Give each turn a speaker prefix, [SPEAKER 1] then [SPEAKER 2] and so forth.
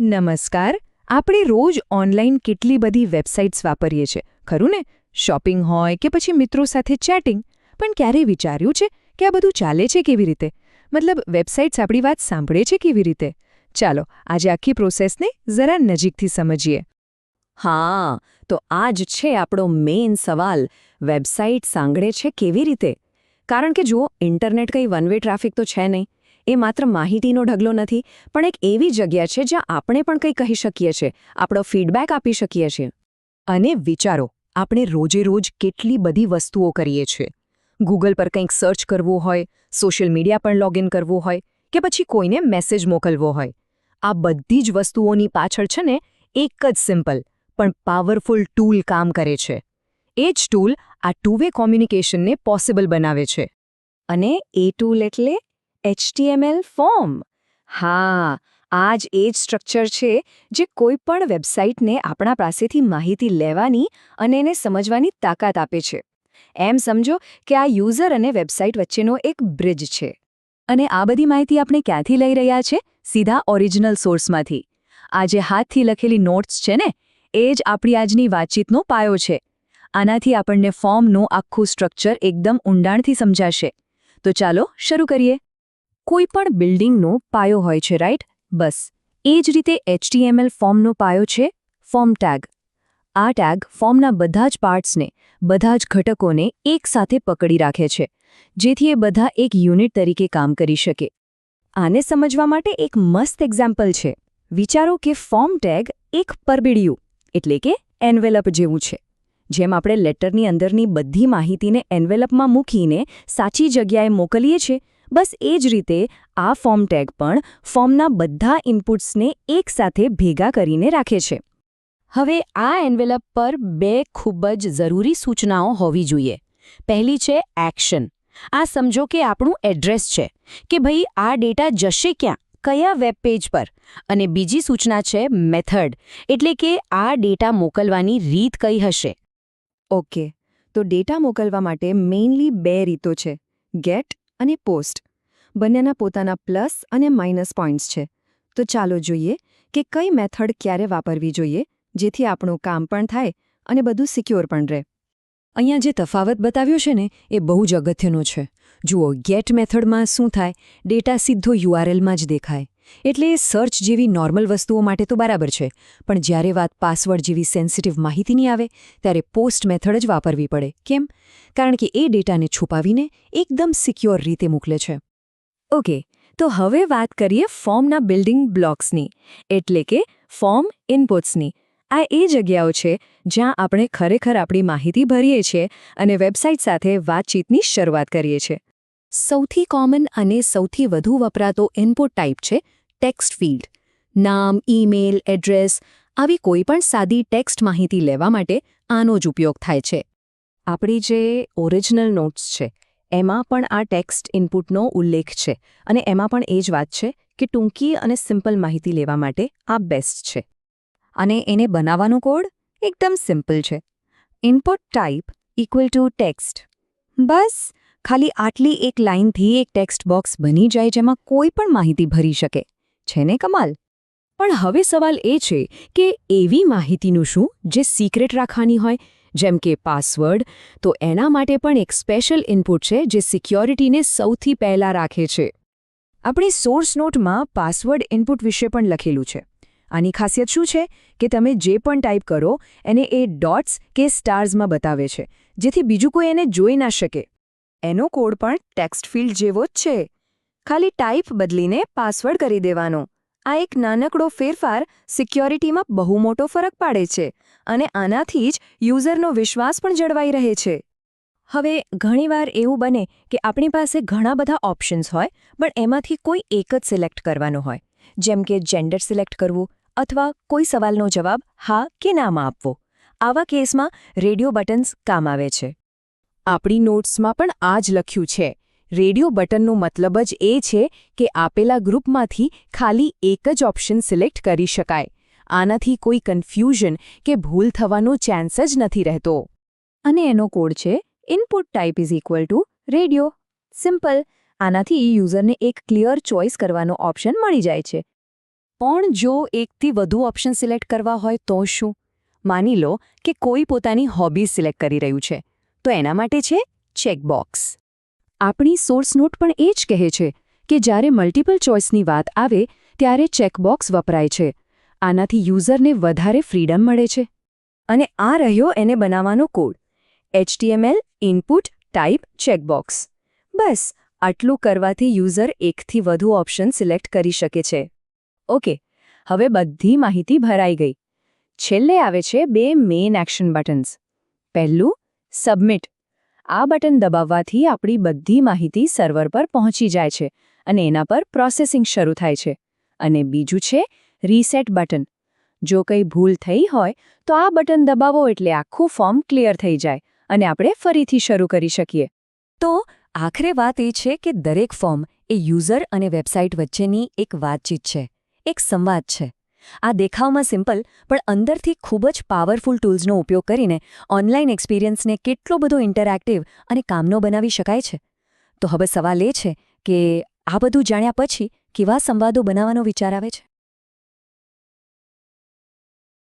[SPEAKER 1] નમસ્કાર. આપણે રોજ ઓનલાઈન કેટલી બધી વેબસાઇટ્સ વાપરીએ છીએ, ખરું ને? શોપિંગ હોય કે પછી મિત્રો સાથે ચેટિંગ. પણ ક્યારેય વિચાર્યું છે કે આ બધું ચાલે છે કેવી રીતે? મતલબ વેબસાઇટ્સ આપણી વાત સાંભળે છે કેવી રીતે? ચાલો આજે આખી પ્રોસેસને જરા નજીકથી સમજીએ.
[SPEAKER 2] હા, તો આ જ છે આપણો મેઇન સવાલ. વેબસાઇટ સાંગળે છે કેવી રીતે? કારણ કે જુઓ, ઇન્ટરનેટ કંઈ વન વે ટ્રાફિક તો છે નહીં. એ માત્ર માહિતીનો ઢગલો નથી, પણ એક એવી જગ્યા છે જ્યાં આપણે પણ કંઈ કહી શકીએ છીએ, આપણો ફીડબેક આપી શકીએ છીએ.
[SPEAKER 1] અને વિચારો, આપણે રોજે રોજ કેટલી બધી વસ્તુઓ કરીએ છીએ. ગૂગલ પર કંઈક સર્ચ કરવું હોય, સોશિયલ મીડિયા પર લોગિન કરવું હોય, કે પછી કોઈને મેસેજ મોકલવો હોય. આ બધી જ વસ્તુઓની પાછળ છે ને એક જ સિમ્પલ પણ પાવરફુલ ટૂલ કામ કરે છે. એ જ ટૂલ આ ટુ વે કોમ્યુનિકેશનને પોસિબલ બનાવે છે.
[SPEAKER 2] અને એ ટૂલ એટલે HTML ફોર્મ. હા, આ જ એ જ સ્ટ્રક્ચર છે જે કોઈ પણ વેબસાઇટને આપણા પાસેથી માહિતી લેવાની અને એને સમજવાની તાકાત આપે છે. એમ સમજો કે આ યુઝર અને વેબસાઇટ વચ્ચેનો એક બ્રિજ છે.
[SPEAKER 1] અને આ બધી માહિતી આપણે ક્યાંથી લઈ રહ્યા છે? સીધા ઓરિજિનલ સોર્સમાંથી. આ જે હાથથી લખેલી નોટ્સ છે ને, એ જ આપણી આજની વાતચીતનો પાયો છે. આનાથી આપણને ફોર્મનું આખું સ્ટ્રક્ચર એકદમ ઊંડાણથી સમજાશે. તો ચાલો શરૂ કરીએ. કોઈ પણ બિલ્ડિંગનો પાયો હોય છે, રાઈટ? બસ એ જ રીતે HTML ફોર્મનો પાયો છે ફોર્મ ટેગ. આ ટેગ ફોર્મના બધા જ પાર્ટ્સને, બધા જ ઘટકોને એકસાથે પકડી રાખે છે, જેથી એ બધા એક યુનિટ તરીકે કામ કરી શકે. આને સમજવા માટે એક મસ્ત એક્ઝામ્પલ છે. વિચારો કે ફોર્મ ટેગ એક પરબીડિયું એટલે કે એન્વેલપ જેવું છે. જેમ આપણે લેટરની અંદરની બધી માહિતીને એન્વેલપમાં મૂકીને સાચી જગ્યાએ મોકલીએ છીએ, બસ એ જ રીતે આ ફોર્મ ટેગ પણ ફોર્મના બધા ઇનપુટ્સને એકસાથે ભેગા કરીને રાખે છે.
[SPEAKER 2] હવે આ એન્વેલપ પર બે ખૂબ જ જરૂરી સૂચનાઓ હોવી જોઈએ. પહેલી છે એક્શન. આ સમજો કે આપણું એડ્રેસ છે કે ભાઈ આ ડેટા જશે ક્યાં, કયા વેબ પેજ પર. અને બીજી સૂચના છે મેથડ, એટલે કે આ ડેટા મોકલવાની રીત કઈ હશે.
[SPEAKER 1] ઓકે, તો ડેટા મોકલવા માટે મેઇનલી બે રીતો છે, ગેટ અને પોસ્ટ. બંનેના પોતાના પ્લસ અને માઇનસ પોઈન્ટ્સ છે. તો ચાલો જોઈએ કે કઈ મેથડ ક્યારે વાપરવી જોઈએ, જેથી આપણું કામ પણ થાય અને બધું સિક્યોર પણ રહે. અહીંયા જે તફાવત બતાવ્યો છે ને, એ બહુ જ અગત્યનો છે. જુઓ, ગેટ મેથડમાં શું થાય? ડેટા સીધો URLમાં જ દેખાય. એટલે સર્ચ જેવી નોર્મલ વસ્તુઓ માટે તો બરાબર છે, પણ જ્યારે વાત પાસવર્ડ જેવી સેન્સિટિવ માહિતીની આવે, ત્યારે પોસ્ટ મેથડ જ વાપરવી પડે. કેમ? કારણ કે એ ડેટાને છુપાવીને એકદમ સિક્યોર રીતે મોકલે છે. ઓકે, તો હવે વાત કરીએ ફોર્મના બિલ્ડિંગ બ્લોક્સની, એટલે કે ફોર્મ ઇનપુટ્સની. આ એ જગ્યાઓ છે જ્યાં આપણે ખરેખર આપણી માહિતી ભરીએ છીએ અને વેબસાઇટ સાથે વાતચીતની શરૂઆત કરીએ છીએ. સૌથી કોમન અને સૌથી વધુ વપરાતો ઇનપુટ ટાઈપ છે ટેક્સ્ટ ફિલ્ડ. નામ, ઈમેલ, એડ્રેસ આવી કોઈ પણ સાદી ટેક્સ્ટ માહિતી લેવા માટે આનો જ ઉપયોગ થાય છે. આપણી જે ઓરિજિનલ નોટ્સ છે, એમાં પણ આ ટેક્સ્ટ ઇનપુટનો ઉલ્લેખ છે, અને એમાં પણ એ જ વાત છે કે ટૂંકી અને સિમ્પલ માહિતી લેવા માટે આ બેસ્ટ છે. અને એને બનાવવાનો કોડ એકદમ સિમ્પલ છે. Input type equal to text. બસ ખાલી આટલી એક લાઇનથી એક ટેક્સ્ટ બોક્સ બની જાય જેમાં કોઈ પણ માહિતી ભરી શકે. છે ને કમાલ? પણ હવે સવાલ એ છે કે એવી માહિતીનું શું જે સિક્રેટ રાખવાની હોય, જેમ કે પાસવર્ડ? તો એના માટે પણ એક સ્પેશિયલ ઇનપુટ છે જે સિક્યોરિટીને સૌથી પહેલાં રાખે છે. આપણી સોર્સ નોટમાં પાસવર્ડ ઇનપુટ વિશે પણ લખેલું છે. આની ખાસિયત શું છે કે તમે જે પણ ટાઈપ કરો એને એ ડોટ્સ કે સ્ટાર્સમાં બતાવે છે, જેથી બીજું કોઈ એને જોઈ ના શકે. એનો કોડ પણ ટેક્સ્ટ ફિલ્ડ જેવો જ છે. ખાલી ટાઈપ બદલીને પાસવર્ડ કરી દેવાનો. આ એક નાનકડો ફેરફાર સિક્યોરિટીમાં બહુ મોટો ફરક પાડે છે, અને આનાથી જ યુઝરનો વિશ્વાસ પણ જળવાઈ રહે છે. હવે ઘણીવાર એવું બને કે આપણી પાસે ઘણા બધા ઓપ્શન્સ હોય, પણ એમાંથી કોઈ એક જ સિલેક્ટ કરવાનો હોય, જેમ કે જેન્ડર સિલેક્ટ કરવું અથવા કોઈ સવાલનો જવાબ હા કે નામાં આપવો. આવા કેસમાં રેડિયો બટન્સ કામ આવે છે. આપણી નોટ્સમાં પણ આ જ લખ્યું છે. રેડિયો બટનનો મતલબ જ એ છે કે આપેલા ગ્રુપમાંથી ખાલી એક જ ઓપ્શન સિલેક્ટ કરી શકાય. આનાથી કોઈ કન્ફ્યુઝન કે ભૂલ થવાનો ચાન્સ જ નથી રહેતો. અને એનો કોડ છે input type is equal to radio. Simple. આનાથી યુઝરને એક ક્લિયર ચોઇસ કરવાનો ઓપ્શન મળી જાય છે.
[SPEAKER 2] પણ જો એકથી વધુ ઓપ્શન સિલેક્ટ કરવા હોય તો શું? માની લો કે કોઈ પોતાની હોબી સિલેક્ટ કરી રહ્યું છે, તો એના માટે છે ચેકબોક્સ. આપણી સોર્સ નોટ પણ એ જ કહે છે કે જ્યારે મલ્ટિપલ ચોઇસની વાત આવે ત્યારે ચેકબોક્સ વપરાય છે. આનાથી યુઝરને વધારે ફ્રીડમ મળે છે.
[SPEAKER 1] અને આ રહ્યો એને બનાવવાનો code. HTML input type checkbox. બસ આટલું કરવાથી યુઝર એકથી વધુ ઓપ્શન સિલેક્ટ કરી શકે છે. ઓકે, હવે બધી માહિતી ભરાઈ ગઈ. છેલ્લે આવે છે 2 મેઇન એક્શન બટન્સ. પહેલું સબમિટ. આ બટન દબાવવાથી આપણી બધી માહિતી સર્વર પર પહોંચી જાય છે અને એના પર પ્રોસેસિંગ શરૂ થાય છે. અને બીજું છે રીસેટ બટન. જો કંઈ ભૂલ થઈ હોય તો આ બટન દબાવો એટલે આખું ફોર્મ ક્લિયર થઈ જાય અને આપણે ફરીથી શરૂ કરી શકીએ.
[SPEAKER 2] તો આખરે વાત એ છે કે દરેક ફોર્મ એ યુઝર અને વેબસાઇટ વચ્ચેની એક વાતચીત છે, એક સંવાદ છે. આ દેખાવમાં સિમ્પલ પણ અંદરથી ખૂબ જ પાવરફુલ ટૂલ્સનો ઉપયોગ કરીને ઓનલાઈન એક્સપિરિયન્સને કેટલો બધો ઇન્ટરેક્ટિવ અને કામનો બનાવી શકાય છે. તો હવે સવાલ એ છે કે આ બધું જાણ્યા પછી કેવા સંવાદો બનાવવાનો વિચાર આવે છે?